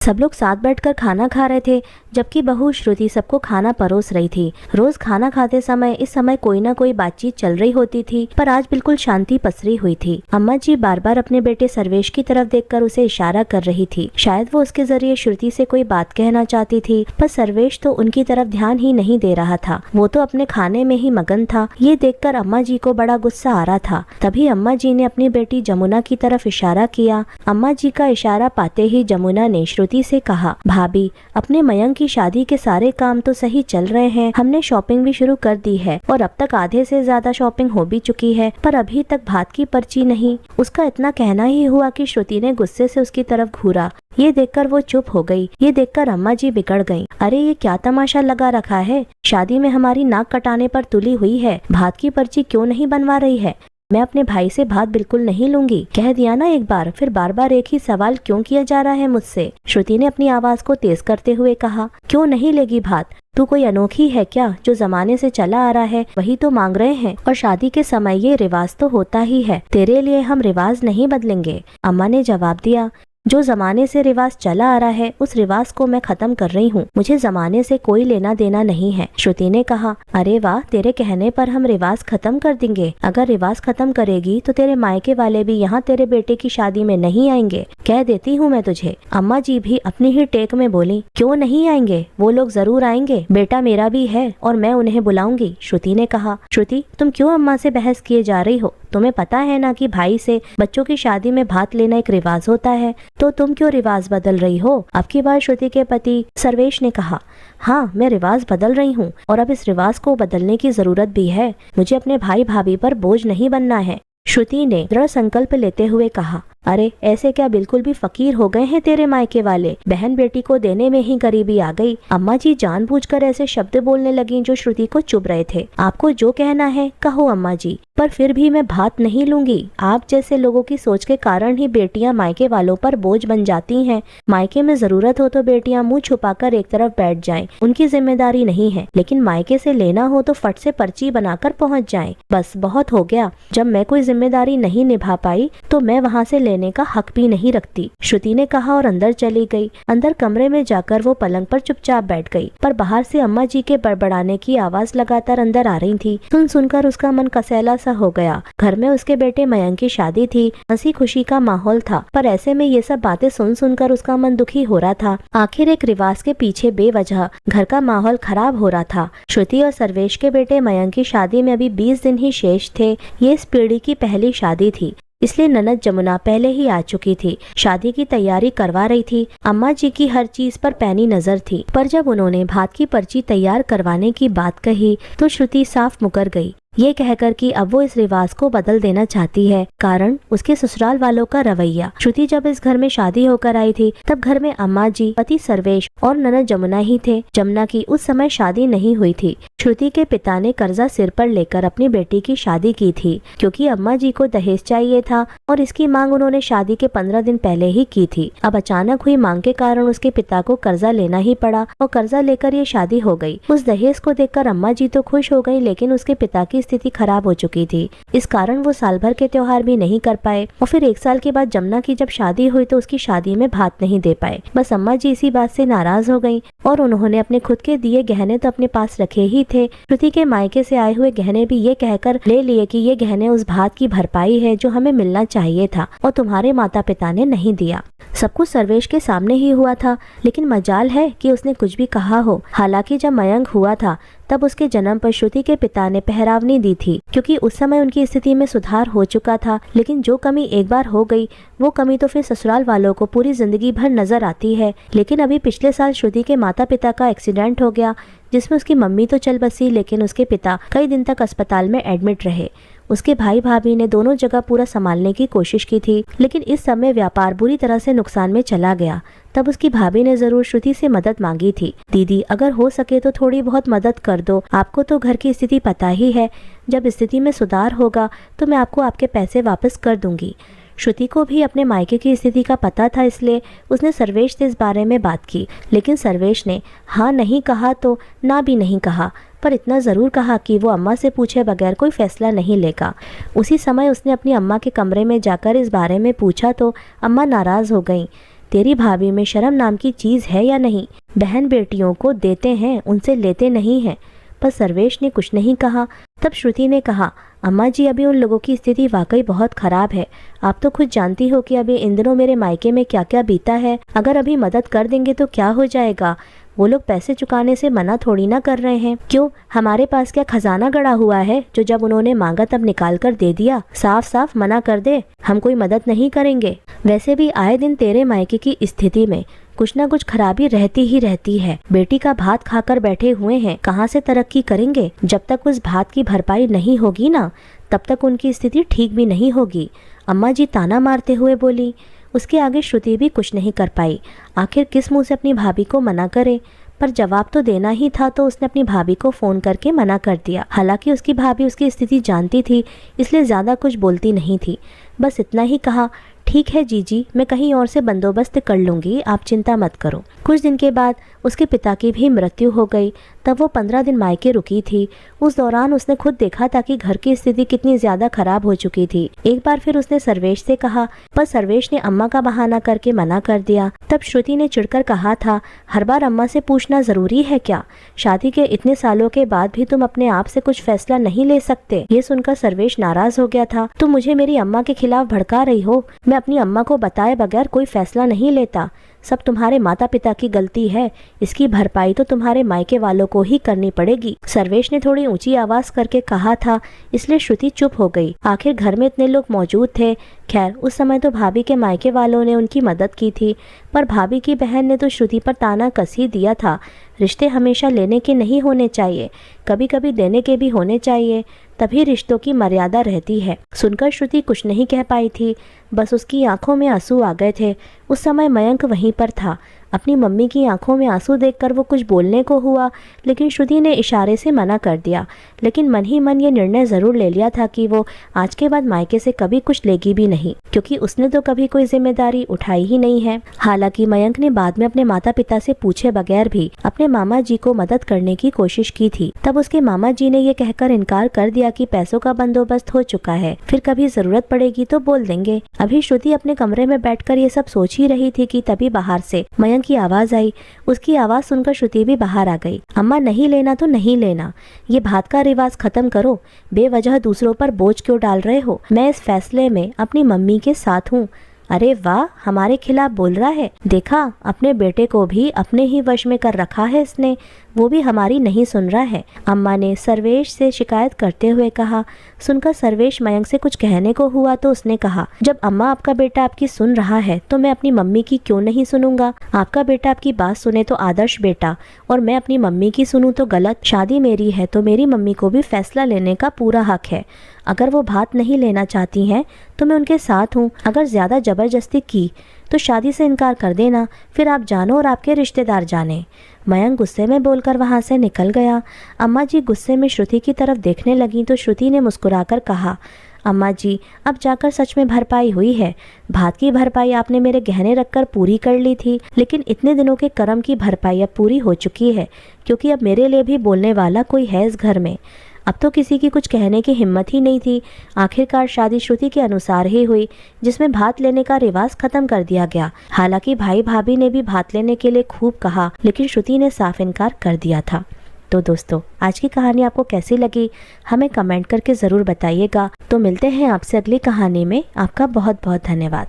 सब लोग साथ बैठकर खाना खा रहे थे, जबकि बहू श्रुति सबको खाना परोस रही थी। रोज खाना खाते समय इस समय कोई ना कोई बातचीत चल रही होती थी, पर आज बिल्कुल शांति पसरी हुई थी। अम्मा जी बार बार अपने बेटे सर्वेश की तरफ देखकर उसे इशारा कर रही थी। शायद वो उसके जरिए श्रुति से कोई बात कहना चाहती थी, पर सर्वेश तो उनकी तरफ ध्यान ही नहीं दे रहा था। वो तो अपने खाने में ही मगन था। ये देखकर अम्मा जी को बड़ा गुस्सा आ रहा था। तभी अम्मा जी ने अपनी बेटी जमुना की तरफ इशारा किया। अम्मा जी का इशारा पाते ही जमुना ने श्रुति से कहा, भाभी, अपने मयंक की शादी के सारे काम तो सही चल रहे हैं। हमने शॉपिंग भी शुरू कर दी है और अब तक आधे से ज्यादा शॉपिंग हो भी चुकी है, पर अभी तक भात की पर्ची नहीं। उसका इतना कहना ही हुआ कि श्रुति ने गुस्से से उसकी तरफ घूरा। ये देखकर वो चुप हो गई। ये देखकर अम्मा जी बिगड़ गईं। अरे ये क्या तमाशा लगा रखा है? शादी में हमारी नाक कटाने पर तुली हुई है, भात की पर्ची क्यों नहीं बनवा रही है? मैं अपने भाई से भात बिल्कुल नहीं लूंगी। कह दिया ना एक बार, फिर बार बार एक ही सवाल क्यों किया जा रहा है मुझसे? श्रुति ने अपनी आवाज को तेज करते हुए कहा, क्यों नहीं लेगी भात? तू कोई अनोखी है क्या? जो जमाने से चला आ रहा है वही तो मांग रहे हैं, और शादी के समय ये रिवाज तो होता ही है। तेरे लिए हम रिवाज नहीं बदलेंगे। अम्मा ने जवाब दिया, जो जमाने से रिवाज चला आ रहा है उस रिवाज को मैं खत्म कर रही हूँ। मुझे जमाने से कोई लेना देना नहीं है। श्रुति ने कहा, अरे वाह, तेरे कहने पर हम रिवाज खत्म कर देंगे। अगर रिवाज खत्म करेगी तो तेरे मायके वाले भी यहाँ तेरे बेटे की शादी में नहीं आएंगे, कह देती हूँ मैं तुझे। अम्मा जी भी अपनी ही टेक में बोली, क्यों नहीं आएंगे? वो लोग जरूर आएंगे। बेटा मेरा भी है और मैं उन्हें बुलाऊंगी। श्रुति ने कहा, श्रुति, तुम क्यों अम्मा से बहस किए जा रही हो? तुम्हें पता है ना कि भाई से बच्चों की शादी में भात लेना एक रिवाज होता है, तो तुम क्यों रिवाज बदल रही हो? अब की बार श्रुति के पति सर्वेश ने कहा, हाँ, मैं रिवाज बदल रही हूँ और अब इस रिवाज को बदलने की जरूरत भी है। मुझे अपने भाई भाभी पर बोझ नहीं बनना है। श्रुति ने दृढ़ संकल्प लेते हुए कहा, अरे ऐसे क्या बिल्कुल भी फकीर हो गए हैं तेरे मायके वाले? बहन बेटी को देने में ही गरीबी आ गई। अम्मा जी जानबूझकर ऐसे शब्द बोलने लगी जो श्रुति को चुभ रहे थे। आपको जो कहना है कहो अम्मा जी, पर फिर भी मैं भात नहीं लूंगी। आप जैसे लोगों की सोच के कारण ही बेटियां मायके वालों पर बोझ बन जाती हैं। मायके में जरूरत हो तो बेटियां मुंह छुपाकर एक तरफ बैठ जाएं, उनकी जिम्मेदारी नहीं है, लेकिन मायके से लेना हो तो फट से पर्ची बनाकर पहुंच जाएं। बस बहुत हो गया। जब मैं कोई जिम्मेदारी नहीं निभा पाई तो मैं वहाँ से लेने का हक भी नहीं रखती। श्रुति ने कहा और अंदर चली गई। अंदर कमरे में जाकर वो पलंग पर चुपचाप बैठ गई, पर बाहर से अम्मा जी के बड़बड़ाने की आवाज लगातार अंदर आ रही थी। सुनकर उसका मन कसैला सा हो गया। घर में उसके बेटे मयंक की शादी थी, हंसी खुशी का माहौल था, पर ऐसे में ये सब बातें सुनकर उसका मन दुखी हो रहा था। आखिर एक रिवाज के पीछे बेवजह घर का माहौल खराब हो रहा था। श्रुति और सर्वेश के बेटे मयंक की शादी में अभी 20 दिन ही शेष थे। ये इस पीढ़ी की पहली शादी थी, इसलिए ननद जमुना पहले ही आ चुकी थी। शादी की तैयारी करवा रही थी। अम्मा जी की हर चीज पर पैनी नजर थी, पर जब उन्होंने भात की पर्ची तैयार करवाने की बात कही तो श्रुति साफ मुकर गई, ये कहकर कि अब वो इस रिवाज को बदल देना चाहती है, कारण उसके ससुराल वालों का रवैया। श्रुति जब इस घर में शादी होकर आई थी तब घर में अम्मा जी, पति सर्वेश और ननद जमुना ही थे। जमुना की उस समय शादी नहीं हुई थी। श्रुति के पिता ने कर्जा सिर पर लेकर अपनी बेटी की शादी की थी, क्योंकि अम्मा जी को दहेज चाहिए था और इसकी मांग उन्होंने शादी के 15 दिन पहले ही की थी। अब अचानक हुई मांग के कारण उसके पिता को कर्जा लेना ही पड़ा और कर्जा लेकर ये शादी हो गई। उस दहेज को देखकर अम्मा जी तो खुश हो गई, लेकिन उसके पिता की स्थिति खराब हो चुकी थी। इस कारण वो साल भर के त्योहार भी नहीं कर पाए और फिर 1 साल के बाद जमुना की जब शादी हुई तो उसकी शादी में भात नहीं दे पाए। बस अम्मा जी इसी बात से नाराज हो गईं और उन्होंने अपने खुद के दिए गहने तो अपने पास रखे ही थे, श्रुति के मायके से आए हुए गहने भी ये कहकर ले लिए कि ये गहने उस भात की भरपाई है जो हमें मिलना चाहिए था और तुम्हारे माता पिता ने नहीं दिया। सब कुछ सर्वेश के सामने ही हुआ था, लेकिन मजाल है कि उसने कुछ भी कहा हो। हालांकि जब मयंक हुआ था तब उसके जन्म पर श्रुति के पिता ने पहरावनी दी थी, क्योंकि उस समय उनकी स्थिति में सुधार हो चुका था। लेकिन जो कमी एक बार हो गई वो कमी तो फिर ससुराल वालों को पूरी जिंदगी भर नजर आती है। लेकिन अभी पिछले साल श्रुति के माता पिता का एक्सीडेंट हो गया, जिसमें उसकी मम्मी तो चल बसी, लेकिन उसके पिता कई दिन तक अस्पताल में एडमिट रहे। उसके भाई भाभी ने दोनों जगह पूरा संभालने की कोशिश की थी, लेकिन इस समय व्यापार बुरी तरह से नुकसान में चला गया। तब उसकी भाभी ने जरूर श्रुति से मदद मांगी थी। दीदी, अगर हो सके तो थोड़ी बहुत मदद कर दो। आपको तो घर की स्थिति पता ही है, जब स्थिति में सुधार होगा तो मैं आपको आपके पैसे वापस कर दूंगी। श्रुति को भी अपने मायके की स्थिति का पता था, इसलिए उसने सर्वेश से इस बारे में बात की, लेकिन सर्वेश ने हाँ नहीं कहा तो ना भी नहीं कहा, पर इतना ज़रूर कहा कि वो अम्मा से पूछे बगैर कोई फैसला नहीं लेगा। उसी समय उसने अपनी अम्मा के कमरे में जाकर इस बारे में पूछा तो अम्मा नाराज़ हो गईं। तेरी भाभी में शर्म नाम की चीज है या नहीं? बहन बेटियों को देते हैं, उनसे लेते नहीं हैं। पर सर्वेश ने कुछ नहीं कहा। तब श्रुति ने कहा, अम्मा जी, अभी उन लोगों की स्थिति वाकई बहुत खराब है। आप तो खुद जानती हो कि अभी इन दिनों मेरे मायके में क्या क्या बीता है। अगर अभी मदद कर देंगे तो क्या हो जाएगा? वो लोग पैसे चुकाने से मना थोड़ी ना कर रहे हैं। क्यों, हमारे पास क्या खजाना गड़ा हुआ है जो जब उन्होंने मांगा तब निकाल कर दे दिया? साफ साफ मना कर दे, हम कोई मदद नहीं करेंगे। वैसे भी आए दिन तेरे मायके की स्थिति में कुछ ना कुछ खराबी रहती ही रहती है। बेटी का भात खाकर बैठे हुए हैं, कहाँ से तरक्की करेंगे? जब तक उस भात की भरपाई नहीं होगी ना, तब तक उनकी स्थिति ठीक भी नहीं होगी। अम्मा जी ताना मारते हुए बोली। उसके आगे श्रुति भी कुछ नहीं कर पाई। आखिर किस मुंह से अपनी भाभी को मना करे? पर जवाब तो देना ही था, तो उसने अपनी भाभी को फोन करके मना कर दिया। हालांकि उसकी भाभी उसकी स्थिति जानती थी, इसलिए ज्यादा कुछ बोलती नहीं थी। बस इतना ही कहा, ठीक है जीजी, मैं कहीं और से बंदोबस्त कर लूंगी, आप चिंता मत करो। कुछ दिन के बाद उसके पिता की भी मृत्यु हो गई। तब वो 15 दिन मायके रुकी थी। उस दौरान उसने खुद देखा था कि घर की स्थिति कितनी ज्यादा खराब हो चुकी थी। एक बार फिर उसने सर्वेश से कहा, पर सर्वेश ने अम्मा का बहाना करके मना कर दिया। तब श्रुति ने चिढ़कर कहा था, हर बार अम्मा से पूछना जरूरी है क्या? शादी के इतने सालों के बाद भी तुम अपने आप से कुछ फैसला नहीं ले सकते? ये सुनकर सर्वेश नाराज हो गया था। तुम मुझे मेरी अम्मा के खिलाफ भड़का रही हो। मैं अपनी अम्मा को बताए बगैर कोई फैसला नहीं लेता। सब तुम्हारे माता पिता की गलती है। इसकी भरपाई तो तुम्हारे मायके वालों को ही करनी पड़ेगी। सर्वेश ने थोड़ी ऊंची आवाज करके कहा था, इसलिए श्रुति चुप हो गई। आखिर घर में इतने लोग मौजूद थे। खैर, उस समय तो भाभी के मायके वालों ने उनकी मदद की थी, पर भाभी की बहन ने तो श्रुति पर ताना कस ही दिया था। रिश्ते हमेशा लेने के नहीं होने चाहिए, कभी कभी देने के भी होने चाहिए, तभी रिश्तों की मर्यादा रहती है। सुनकर श्रुति कुछ नहीं कह पाई थी, बस उसकी आंखों में आंसू आ गए थे। उस समय मयंक वहीं पर था। अपनी मम्मी की आंखों में आंसू देखकर वो कुछ बोलने को हुआ, लेकिन श्रुति ने इशारे से मना कर दिया। लेकिन मन ही मन ये निर्णय जरूर ले लिया था कि वो आज के बाद मायके से कभी कुछ लेगी भी नहीं, क्योंकि उसने तो कभी कोई जिम्मेदारी उठाई ही नहीं है। हालांकि मयंक ने बाद में अपने माता पिता से पूछे बगैर भी अपने मामा जी को मदद करने की कोशिश की थी। तब उसके मामा जी ने ये कहकर इनकार कर दिया कि पैसों का बंदोबस्त हो चुका है, फिर कभी जरूरत पड़ेगी तो बोल देंगे। अभी श्रुति अपने कमरे में बैठकर ये सब सोच ही रही थी कि तभी बाहर से मयंक की आवाज आई। उसकी आवाज सुनकर श्रुति भी बाहर आ गई। अम्मा, नहीं लेना तो नहीं लेना, ये भात का रिवाज खत्म करो। बेवजह दूसरों पर बोझ क्यों डाल रहे हो? मैं इस फैसले में अपनी मम्मी के साथ हूँ। अरे वाह, हमारे खिलाफ बोल रहा है। देखा, अपने बेटे को भी अपने ही वश में कर रखा है इसने, वो भी हमारी नहीं सुन रहा है, अम्मा ने सर्वेश से शिकायत करते हुए कहा। सुनकर सर्वेश मयंक से कुछ कहने को हुआ तो उसने कहा, जब अम्मा आपका बेटा आपकी सुन रहा है तो मैं अपनी मम्मी की क्यों नहीं सुनूंगा? आपका बेटा आपकी बात सुने तो आदर्श बेटा, और मैं अपनी मम्मी की सुनूं तो गलत। शादी मेरी है तो मेरी मम्मी को भी फैसला लेने का पूरा हक है। अगर वो भात नहीं लेना चाहती हैं तो मैं उनके साथ हूँ। अगर ज्यादा जबरदस्ती की तो शादी से इनकार कर देना, फिर आप जानो और आपके रिश्तेदार जाने। मयंक गुस्से में बोलकर वहां से निकल गया। अम्मा जी गुस्से में श्रुति की तरफ देखने लगी तो श्रुति ने मुस्कुराकर कहा, अम्मा जी, अब जाकर सच में भरपाई हुई है। भात की भरपाई आपने मेरे गहने रखकर पूरी कर ली थी, लेकिन इतने दिनों के कर्म की भरपाई अब पूरी हो चुकी है, क्योंकि अब मेरे लिए भी बोलने वाला कोई है इस घर में। अब तो किसी की कुछ कहने की हिम्मत ही नहीं थी। आखिरकार शादी श्रुति के अनुसार ही हुई, जिसमें भात लेने का रिवाज खत्म कर दिया गया। हालांकि भाई भाभी ने भी भात लेने के लिए खूब कहा, लेकिन श्रुति ने साफ इनकार कर दिया था। तो दोस्तों, आज की कहानी आपको कैसी लगी हमें कमेंट करके ज़रूर बताइएगा। तो मिलते हैं आपसे अगली कहानी में। आपका बहुत बहुत धन्यवाद।